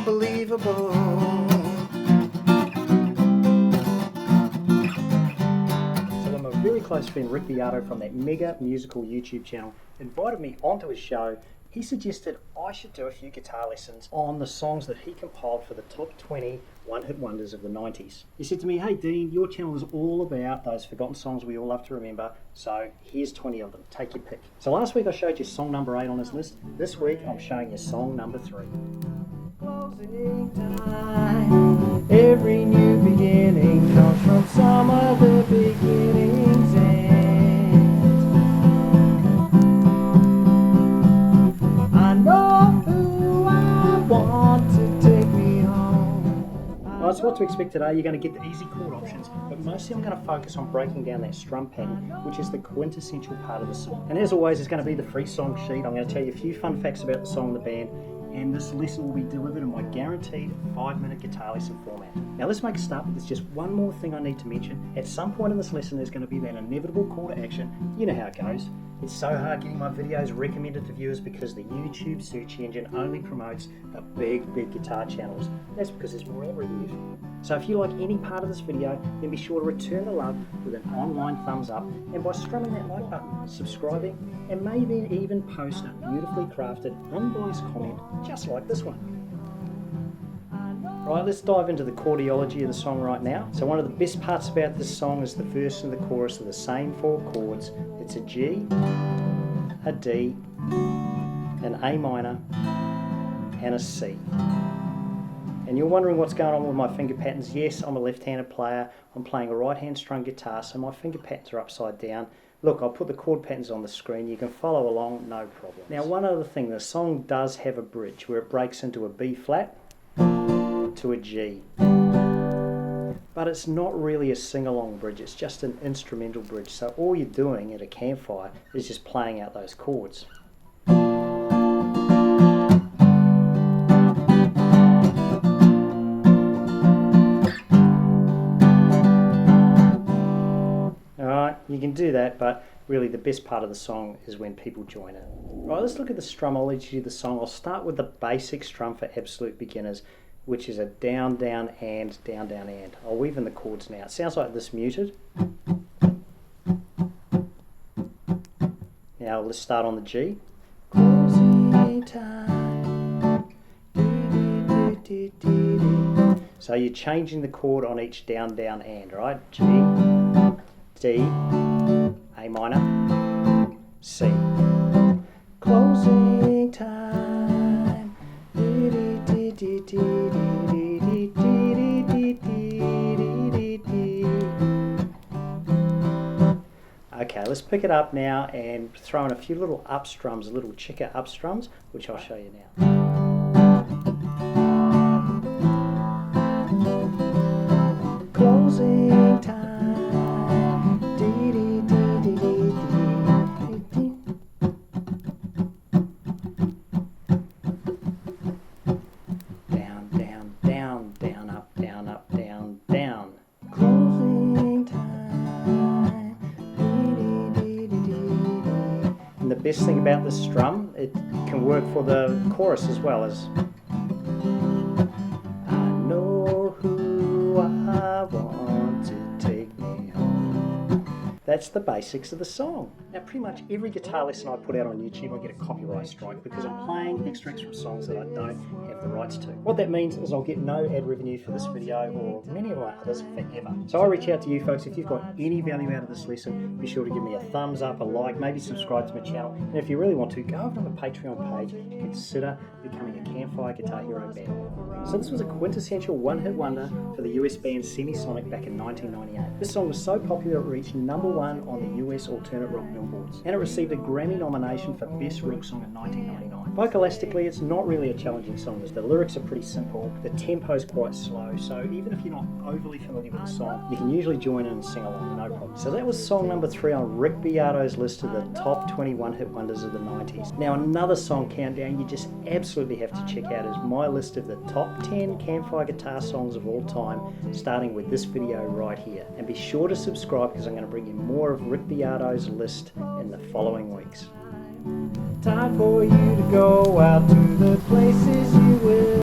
unbelievable. So my very close friend Rick Beato from that Mega Musical YouTube channel invited me onto his show. He suggested I should do a few guitar lessons on the songs that he compiled for the top 20 one-hit wonders of the 90s. He said to me, hey Dean, your channel is all about those forgotten songs we all love to remember, so here's 20 of them, take your pick. So last week I showed you song number 8 on his list. This week I'm showing you song number 3. Closing time, every new beginning comes from some other beginning's end. I know who I want to take me home. Alright, so what to expect today, you're going to get the easy chord options, but mostly I'm going to focus on breaking down that strum pattern, which is the quintessential part of the song. And as always, there's going to be the free song sheet. I'm going to tell you a few fun facts about the song and the band, and this lesson will be delivered in my guaranteed 5-minute guitar lesson format. Now let's make a start, but there's just one more thing I need to mention. At some point in this lesson there's going to be that inevitable call to action. You know how it goes. It's so hard getting my videos recommended to viewers because the YouTube search engine only promotes the big guitar channels. That's because there's more ad reviews. So if you like any part of this video, then be sure to return the love with an online thumbs up, and by strumming that like button, subscribing, and maybe even post a beautifully crafted, unbiased comment just like this one. Right, let's dive into the chordiology of the song right now. So one of the best parts about this song is the verse and the chorus are the same 4 chords. It's a G, a D, an A minor, and a C. And you're wondering what's going on with my finger patterns. Yes, I'm a left-handed player. I'm playing a right-hand strum guitar, so my finger patterns are upside down. Look, I'll put the chord patterns on the screen. You can follow along, no problem. Now, one other thing, the song does have a bridge where it breaks into a B flat to a G. But it's not really a sing-along bridge, it's just an instrumental bridge. So all you're doing at a campfire is just playing out those chords. Alright, you can do that, but really the best part of the song is when people join in. Right, let's look at the strumology of the song. I'll start with the basic strum for absolute beginners, which is a down, down, and, down, down, and. I'll weave in the chords now. It sounds like this muted. Now let's start on the G. Closing time. So you're changing the chord on each down, down, and, right? G, D, A minor, C. Closing time. Okay, let's pick it up now and throw in a few little up strums, little chicker up strums, which I'll show you now. Closing time. Down, down, down, down, up, down, up, down, down. Closing time. And the best thing about this strum, it can work for the chorus as well as I know who I want to take me home. That's the basics of the song. Now pretty much every guitar lesson I put out on YouTube I get a copyright strike because I'm playing extracts from songs that I don't have the rights to. What that means is I'll get no ad revenue for this video or many of my others forever. So I reach out to you folks, if you've got any value out of this lesson, be sure to give me a thumbs up, a like, maybe subscribe to my channel, and if you really want to, go over to my Patreon page and consider becoming a Campfire Guitar Hero band. So this was a quintessential one-hit wonder for the US band Semisonic back in 1998. This song was so popular it reached #1 on the US alternate rock billboards, and it received a Grammy nomination for Best Rock Song in 1999. Vocalistically, it's not really a challenging song. The lyrics are pretty simple, the tempo's quite slow, so even if you're not overly familiar with the song, you can usually join in and sing along, no problem. So that was song number 3 on Rick Beato's list of the top 20 one-hit wonders of the 90s. Now another song countdown you just absolutely have to check out is my list of the top 10 campfire guitar songs of all time, starting with this video right here. And be sure to subscribe because I'm going to bring you more of Rick Beato's list in the following weeks. Time for you to go out to the places you will.